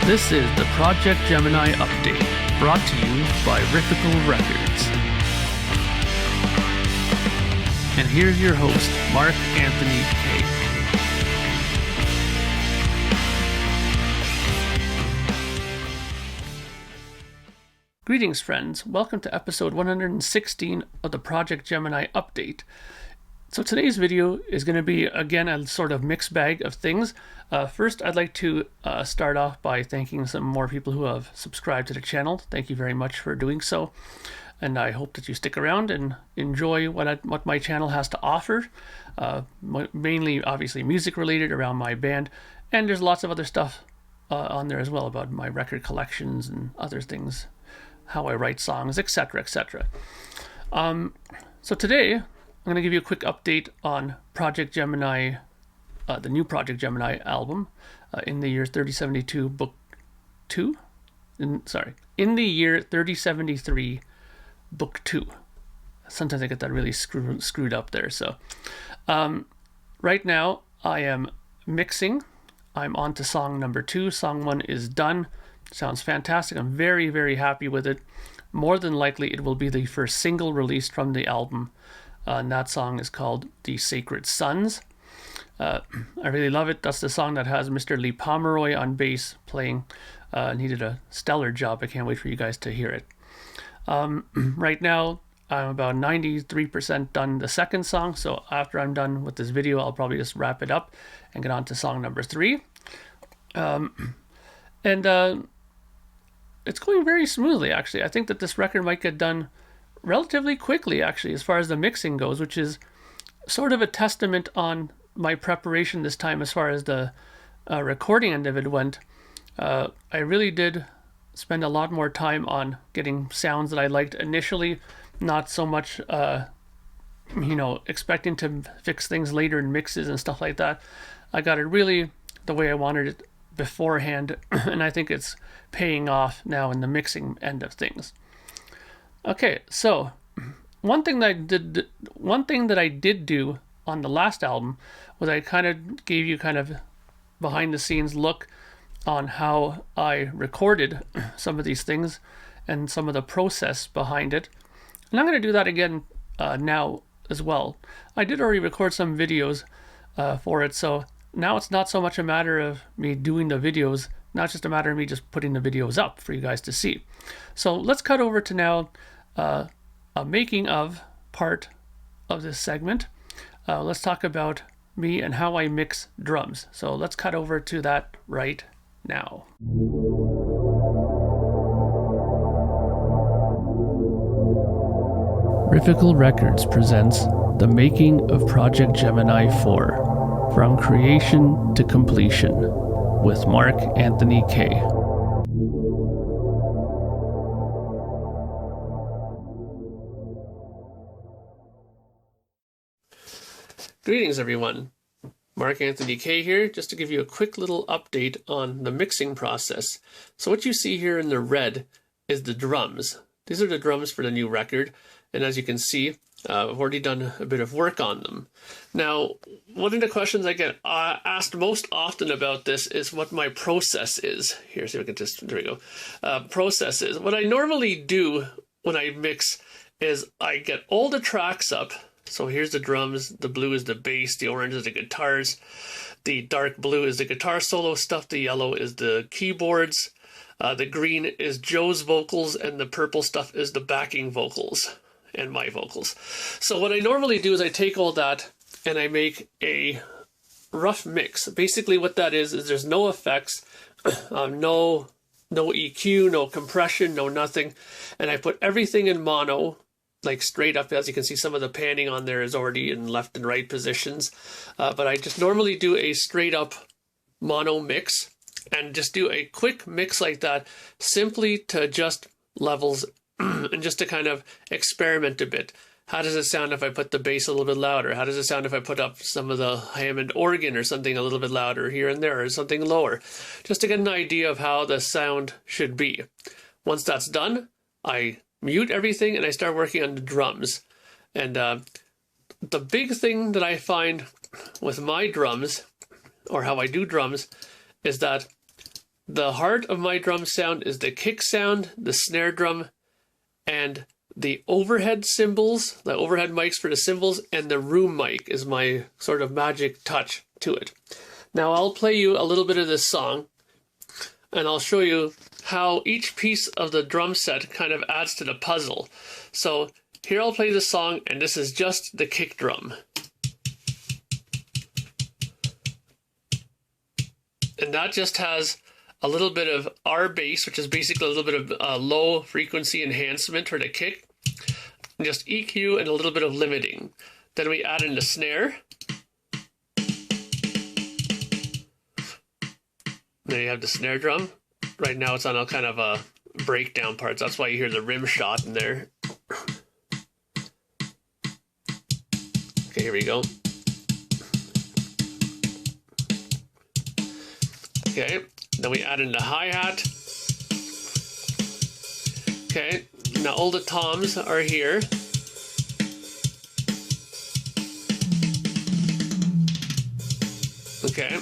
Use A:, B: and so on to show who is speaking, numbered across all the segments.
A: This is the Projekt Gemineye update, brought to you by Riffical Records. And here's your host, Mark Anthony K. Greetings, friends. Welcome to episode 116 of the Projekt Gemineye update. So today's video is going to be, again, a sort of mixed bag of things. First, I'd like to start off by thanking some more people who have subscribed to the channel. Thank you very much for doing so. And I hope that you stick around and enjoy what my channel has to offer. Mainly, obviously, music related around my band. And there's lots of other stuff on there as well about my record collections and other things, how I write songs, etc., etc. So today, I'm going to give you a quick update on Projekt Gemineye, the new Projekt Gemineye album, in the year 3072 book 2. In the year 3073 book 2. Sometimes I get that really screwed up there. So right now I am mixing. I'm on to song number 2. Song 1 is done. Sounds fantastic. I'm very, very happy with it. More than likely it will be the first single released from the album. And that song is called The Sacred Sons. I really love it. That's the song that has Mr. Lee Pomeroy on bass playing. And he did a stellar job. I can't wait for you guys to hear it. Right now, I'm about 93% done the second song. So after I'm done with this video, I'll probably just wrap it up and get on to song number 3. It's going very smoothly, actually. I think that this record might get done relatively quickly, actually, as far as the mixing goes, which is sort of a testament on my preparation this time as far as the recording end of it went. I really did spend a lot more time on getting sounds that I liked initially, not so much, expecting to fix things later in mixes and stuff like that. I got it really the way I wanted it beforehand, and I think it's paying off now in the mixing end of things. Okay, so one thing that I did do on the last album was I kind of gave you kind of behind the scenes look on how I recorded some of these things and some of the process behind it. And I'm going to do that again now as well. I did already record some videos for it, so now it's not so much a matter of me doing the videos, not just a matter of me just putting the videos up for you guys to see. So let's cut over to now a making of part of this segment. Let's talk about me and how I mix drums. So let's cut over to that right now. Riffical Records presents The Making of Projekt Gemineye 4, From Creation to Completion, with Mark Anthony K. Greetings, everyone. Mark Anthony K here, just to give you a quick little update on the mixing process. So what you see here in the red is the drums. These are the drums for the new record, and as you can see, I've already done a bit of work on them. Now, one of the questions I get asked most often about this is what my process is. Here, see if I can just, there we go. Process is. What I normally do when I mix is I get all the tracks up. So here's the drums, the blue is the bass, the orange is the guitars, the dark blue is the guitar solo stuff, the yellow is the keyboards, the green is Joe's vocals, and the purple stuff is the backing vocals and my vocals. So what I normally do is I take all that and I make a rough mix. Basically what that is there's no effects, no EQ, no compression, no nothing, and I put everything in mono, like straight up. As you can see, some of the panning on there is already in left and right positions, but I just normally do a straight up mono mix and just do a quick mix like that, simply to adjust levels and just to kind of experiment a bit. How does it sound if I put the bass a little bit louder? How does it sound if I put up some of the Hammond organ or something a little bit louder here and there, or something lower, just to get an idea of how the sound should be. Once that's done, I mute everything and I start working on the drums. And the big thing that I find with my drums, or how I do drums, is that the heart of my drum sound is the kick sound, the snare drum, and the overhead cymbals, the overhead mics for the cymbals, and the room mic is my sort of magic touch to it. Now I'll play you a little bit of this song, and I'll show you how each piece of the drum set kind of adds to the puzzle. So here I'll play the song, and this is just the kick drum. And that just has a little bit of R bass, which is basically a little bit of low frequency enhancement for the kick, and just EQ and a little bit of limiting. Then we add in the snare. There you have the snare drum. Right now it's on a kind of a breakdown parts. That's why you hear the rim shot in there. Okay, here we go. Okay, then we add in the hi-hat. Okay, now all the toms are here. Okay.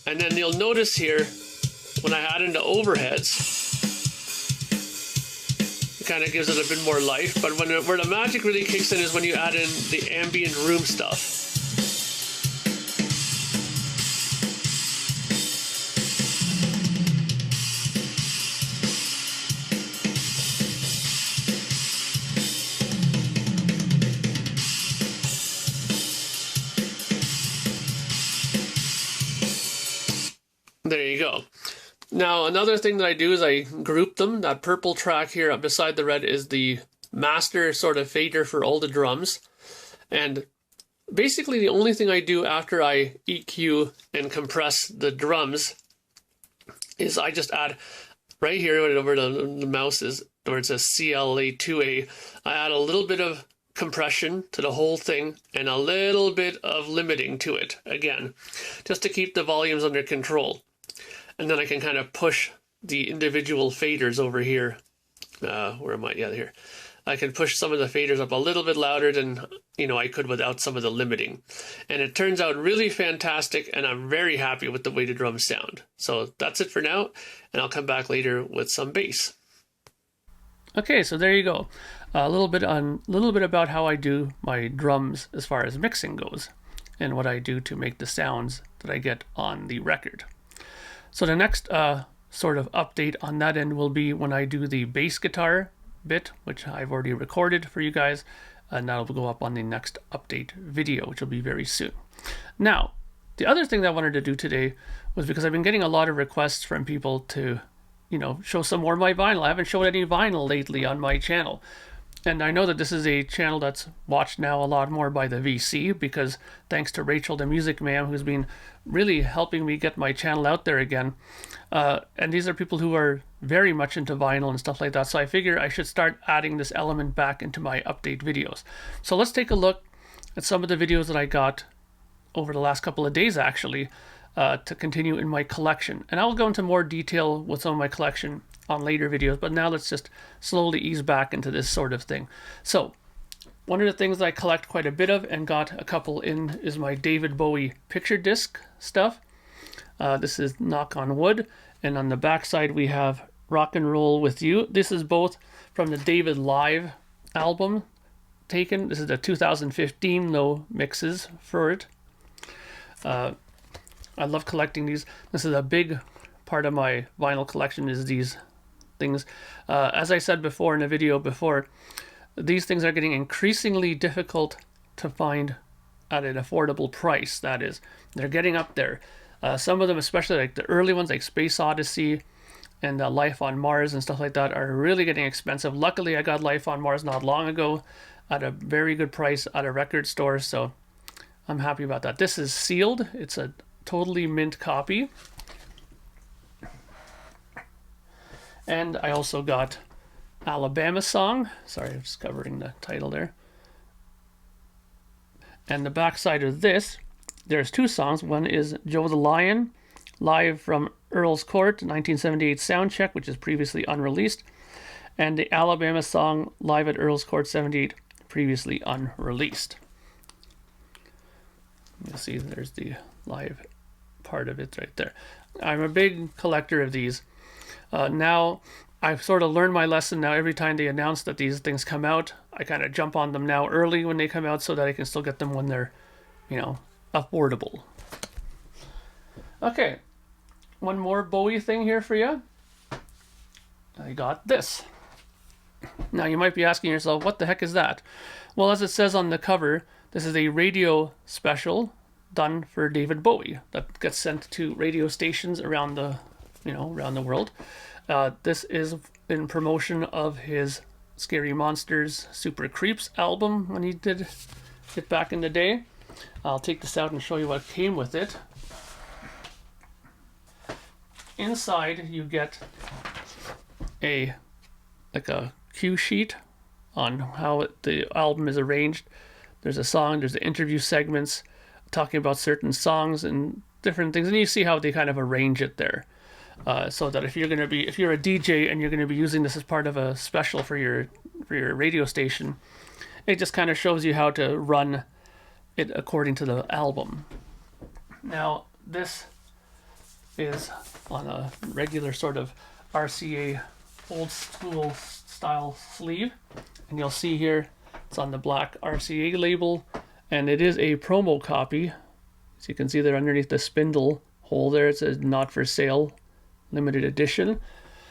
A: And then you'll notice here, when I add in the overheads, it kind of gives it a bit more life. But where the magic really kicks in is when you add in the ambient room stuff. There you go. Now, another thing that I do is I group them. That purple track here beside the red is the master sort of fader for all the drums. And basically the only thing I do after I EQ and compress the drums is I just add right here where the mouse is, where it says CLA2A, I add a little bit of compression to the whole thing and a little bit of limiting to it, again, just to keep the volumes under control. And then I can kind of push the individual faders over here. Where am I? Yeah, here. I can push some of the faders up a little bit louder than, I could without some of the limiting. And it turns out really fantastic, and I'm very happy with the way the drums sound. So that's it for now, and I'll come back later with some bass. Okay, so there you go. A little bit about how I do my drums as far as mixing goes, and what I do to make the sounds that I get on the record. So the next sort of update on that end will be when I do the bass guitar bit, which I've already recorded for you guys, and that'll go up on the next update video, which will be very soon. Now, the other thing that I wanted to do today was because I've been getting a lot of requests from people to, show some more of my vinyl. I haven't showed any vinyl lately on my channel. And I know that this is a channel that's watched now a lot more by the VC, because thanks to Rachel the Music Ma'am, who's been really helping me get my channel out there again. And these are people who are very much into vinyl and stuff like that. So I figure I should start adding this element back into my update videos. So let's take a look at some of the videos that I got over the last couple of days, actually, to continue in my collection. And I'll go into more detail with some of my collection on later videos, but now let's just slowly ease back into this sort of thing. So one of the things I collect quite a bit of and got a couple in is my David Bowie picture disc stuff. This is Knock on Wood, and on the back side we have Rock and Roll With You. This is both from the David Live album taken. This is the 2015, no mixes for it. I love collecting these. This is a big part of my vinyl collection, is these things. As I said before in a video before, these things are getting increasingly difficult to find at an affordable price. That is, they're getting up there. Some of them, especially like the early ones like Space Odyssey and Life on Mars and stuff like that, are really getting expensive. Luckily, I got Life on Mars not long ago at a very good price at a record store, so I'm happy about that. This is sealed. It's a totally mint copy. And I also got Alabama Song. Sorry, I'm just covering the title there. And the back side of this, there's two songs. One is Joe the Lion, live from Earl's Court, 1978 soundcheck, which is previously unreleased. And the Alabama Song, live at Earl's Court 78, previously unreleased. You'll see there's the live part of it right there. I'm a big collector of these. Now I've sort of learned my lesson. Now every time they announce that these things come out, I kind of jump on them now early when they come out so that I can still get them when they're, affordable. Okay, one more Bowie thing here for you. I got this. Now you might be asking yourself, what the heck is that? Well, as it says on the cover, this is a radio special done for David Bowie that gets sent to radio stations around the world. This is in promotion of his Scary Monsters Super Creeps album when he did it back in the day. I'll take this out and show you what came with it. Inside you get a cue sheet on how the album is arranged. There's a song, there's the interview segments talking about certain songs and different things, and you see how they kind of arrange it there. So that if you're a DJ and you're gonna be using this as part of a special for your radio station, it just kind of shows you how to run it according to the album. Now this is on a regular sort of RCA old school style sleeve, and you'll see here it's on the black RCA label, and it is a promo copy. As you can see there underneath the spindle hole there, it says not for sale, limited edition.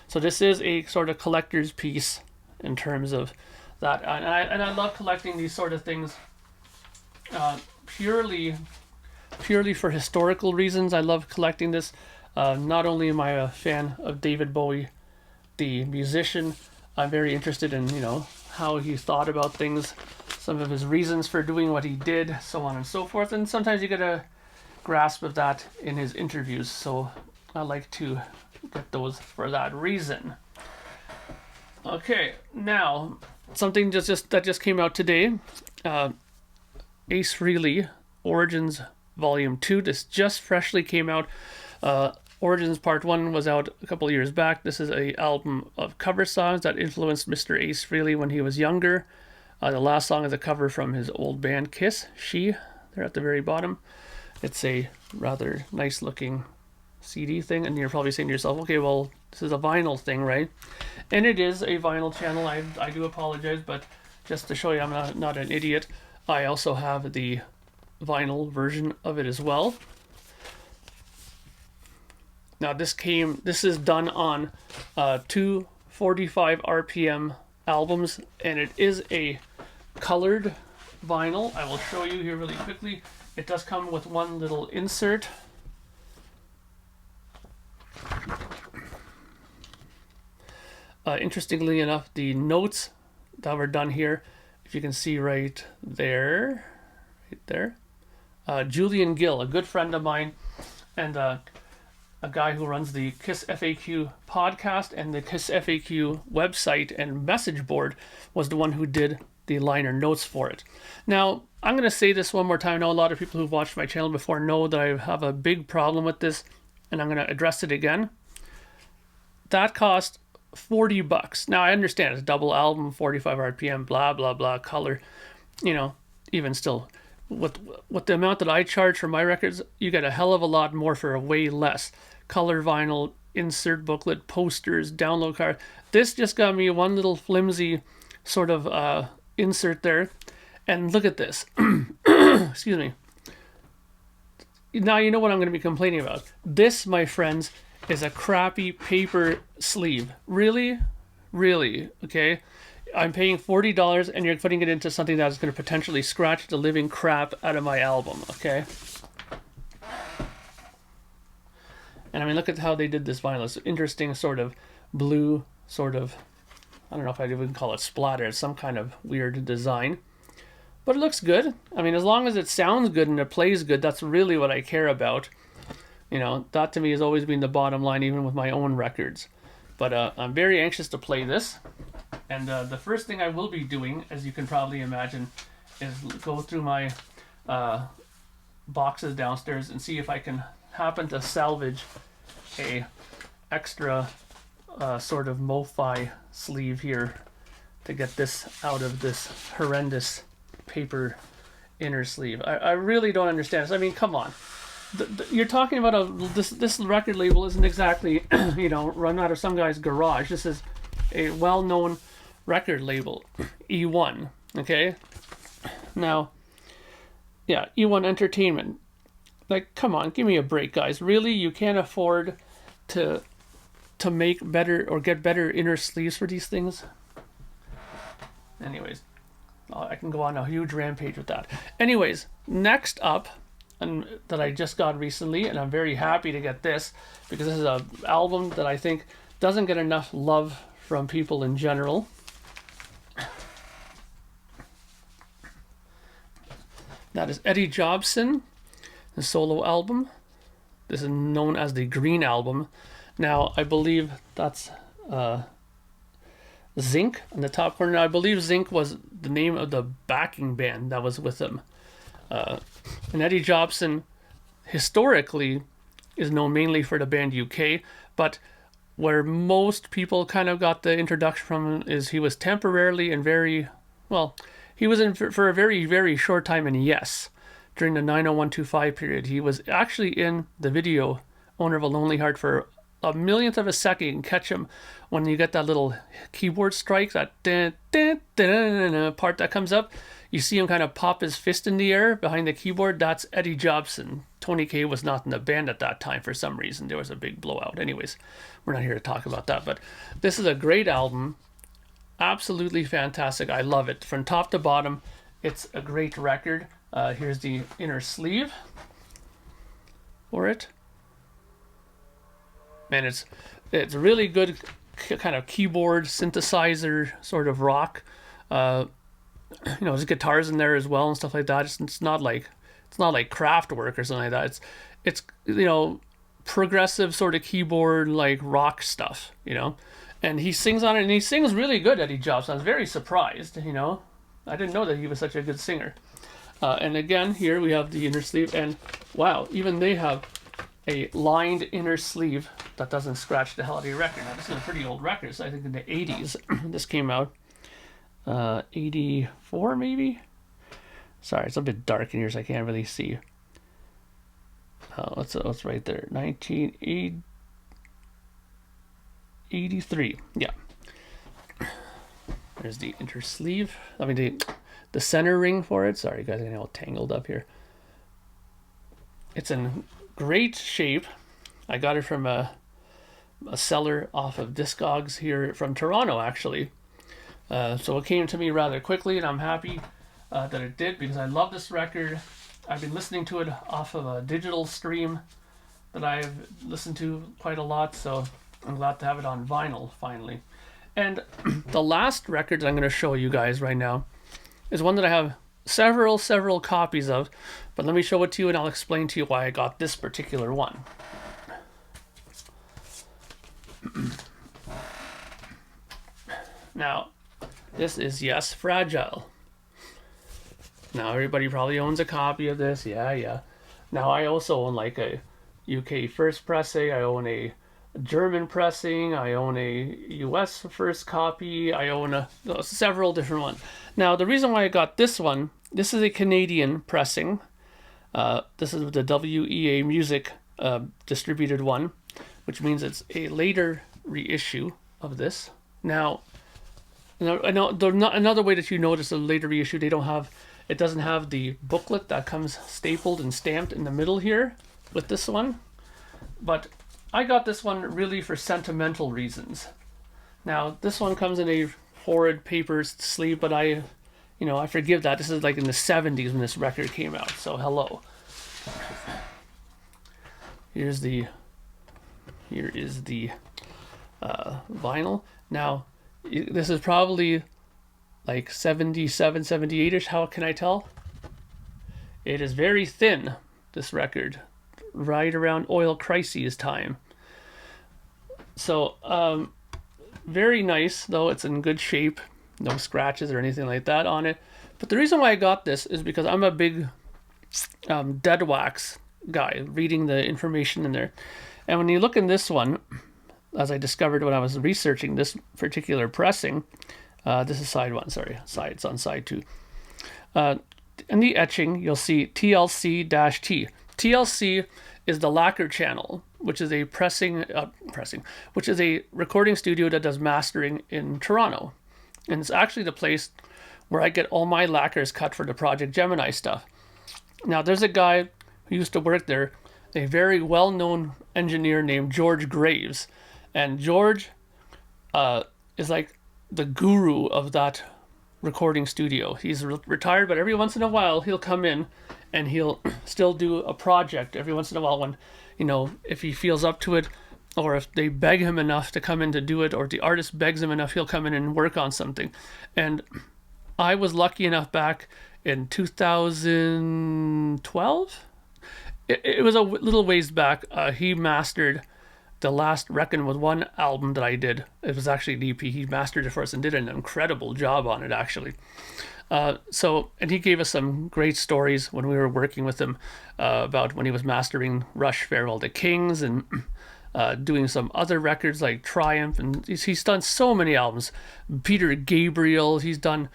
A: So this is a sort of collector's piece in terms of that, and I love collecting these sort of things purely for historical reasons. I love collecting this. Not only am I a fan of David Bowie, the musician, I'm very interested in how he thought about things, some of his reasons for doing what he did, so on and so forth. And sometimes you get a grasp of that in his interviews. So I like to get those for that reason. Okay, now something that just came out today. Ace Frehley Origins Volume 2. This just freshly came out. Origins Part 1 was out a couple of years back. This is an album of cover songs that influenced Mr. Ace Frehley when he was younger. The last song is a cover from his old band Kiss, She, there at the very bottom. It's a rather nice looking CD thing, and you're probably saying to yourself, okay, well, this is a vinyl thing, right? And it is a vinyl channel. I do apologize, but just to show you I'm not an idiot, I also have the vinyl version of it as well. Now this is done on 245 RPM albums, and it is a colored vinyl. I will show you here really quickly. It does come with one little insert. Interestingly enough, the notes that were done here, if you can see right there, Julian Gill, a good friend of mine, and a guy who runs the KISS FAQ podcast and the KISS FAQ website and message board, was the one who did the liner notes for it. Now, I'm going to say this one more time. I know a lot of people who've watched my channel before know that I have a big problem with this, and I'm going to address it again. That cost $40. Now, I understand it's a double album, 45 RPM, blah, blah, blah, color. Even still, with the amount that I charge for my records, you get a hell of a lot more for way less. Color vinyl, insert booklet, posters, download card. This just got me one little flimsy sort of insert there. And look at this. Excuse me. Now you know what I'm going to be complaining about. This, my friends, is a crappy paper sleeve. Really? Really? Okay? I'm paying $40 and you're putting it into something that's going to potentially scratch the living crap out of my album, okay? And I mean, look at how they did this vinyl. It's interesting sort of blue, sort of, I don't know if I'd even call it splatter. It's some kind of weird design. But it looks good. I mean, as long as it sounds good and it plays good, that's really what I care about. That to me has always been the bottom line, even with my own records. But I'm very anxious to play this. And the first thing I will be doing, as you can probably imagine, is go through my boxes downstairs and see if I can happen to salvage a extra sort of MoFi sleeve here to get this out of this horrendous paper inner sleeve. I really don't understand this. I mean, come on. you're talking about this record label isn't exactly run out of some guy's garage. This is a well-known record label, E1. Okay, now, yeah, E1 Entertainment. Like, come on, give me a break, guys. Really, you can't afford to make better or get better inner sleeves for these things? Anyways, I can go on a huge rampage with that. Anyways, next up, and that I just got recently, and I'm very happy to get this because this is an album that I think doesn't get enough love from people in general. That is Eddie Jobson, the solo album. This is known as the Green Album. Now, I believe that's Zinc in the top corner. Now, I believe Zinc was the name of the backing band that was with him. And Eddie Jobson, historically, is known mainly for the band UK, but where most people kind of got the introduction from him is he was temporarily and he was in for a very, very short time in Yes during the 90125 period. He was actually in the video Owner of a Lonely Heart for a millionth of a second. You can catch him when you get that little keyboard strike, that part that comes up. You see him kind of pop his fist in the air behind the keyboard. That's Eddie Jobson. Tony Kaye was not in the band at that time for some reason. There was a big blowout. Anyways, we're not here to talk about that. But this is a great album. Absolutely fantastic. I love it. From top to bottom, it's a great record. Here's the inner sleeve for it. Man, it's really good kind of keyboard synthesizer sort of rock. There's guitars in there as well and stuff like that. It's not like Kraftwerk or something like that. It's progressive sort of keyboard like rock stuff, And he sings on it, and he sings really good, Eddie Jobson. I was very surprised, I didn't know that he was such a good singer. And again, here we have the inner sleeve, and wow, even they have a lined inner sleeve that doesn't scratch the hell out of your record. Now, this is a pretty old record, so I think in the 80s this came out. 84 maybe? Sorry, it's a bit dark in here, so I can't really see. What's right there? 1983. Yeah. There's the inner sleeve. I mean the center ring for it. Sorry, guys, I'm getting all tangled up here. It's in great shape. I got it from a seller off of Discogs here from Toronto, actually. So it came to me rather quickly, and I'm happy that it did because I love this record. I've been listening to it off of a digital stream that I've listened to quite a lot, so I'm glad to have it on vinyl finally. And the last record that I'm going to show you guys right now is one that I have several copies of, but let me show it to you and I'll explain to you why I got this particular one. Now, this is Yes, Fragile. Now, everybody probably owns a copy of this. Yeah. Now, I also own like a UK first pressing. I own a German pressing. I own a US first copy. I own several different ones. Now, the reason why I got this one, this is a Canadian pressing. This is the WEA Music distributed one, which means it's a later reissue of this. Now, I know another way that you notice a later reissue, it doesn't have the booklet that comes stapled and stamped in the middle here with this one. But I got this one really for sentimental reasons. Now, this one comes in a horrid paper sleeve, but I forgive that. This is like in the 70s when this record came out, so hello. Here is the vinyl. Now, this is probably like 77, 78-ish. How can I tell? It is very thin, this record, right around Oil Crises time. So, very nice, though. It's in good shape. No scratches or anything like that on it. But the reason why I got this is because I'm a big dead wax guy, reading the information in there. And when you look in this one, as I discovered when I was researching this particular pressing, this is side one, it's on side two. In the etching, you'll see TLC-T. TLC is the lacquer channel, which is a which is a recording studio that does mastering in Toronto. And it's actually the place where I get all my lacquers cut for the Projekt Gemineye stuff. Now, there's a guy who used to work there, a very well-known engineer named George Graves. And George is like the guru of that recording studio. He's retired, but every once in a while he'll come in and he'll still do a project every once in a while when, you know, if he feels up to it, or if they beg him enough to come in to do it, or if the artist begs him enough, he'll come in and work on something. And I was lucky enough back in 2012. It was a little ways back. He mastered the last Reckon With One album that I did. It was actually an EP. He mastered it for us and did an incredible job on it, actually. And he gave us some great stories when we were working with him about when he was mastering Rush, Farewell to Kings, and doing some other records like Triumph. And he's done so many albums. Peter Gabriel, he's done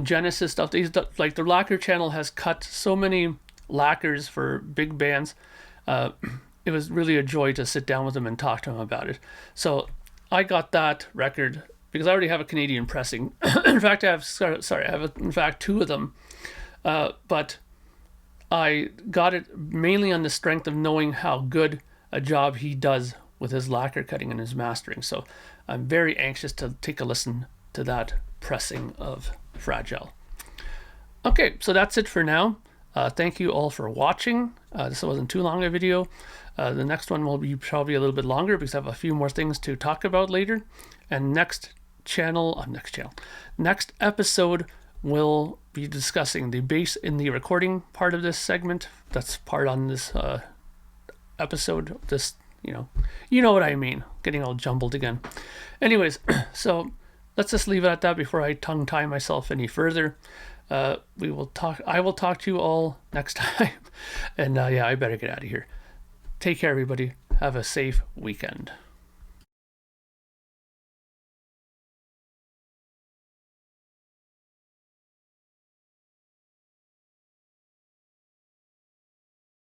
A: Genesis stuff. He's done, like, the lacquer channel has cut so many lacquers for big bands. It was really a joy to sit down with him and talk to him about it. So I got that record because I already have a Canadian pressing. In fact, I have two of them. But I got it mainly on the strength of knowing how good a job he does with his lacquer cutting and his mastering. So I'm very anxious to take a listen to that pressing of Fragile. Okay, so that's it for now. Thank you all for watching. This wasn't too long a video. The next one will be probably a little bit longer because I have a few more things to talk about later. And next episode, we'll be discussing the bass in the recording part of this segment. That's part on this episode. This, you know what I mean. Getting all jumbled again. Anyways, so let's just leave it at that before I tongue tie myself any further. I will talk to you all next time. And I better get out of here. Take care, everybody. Have a safe weekend.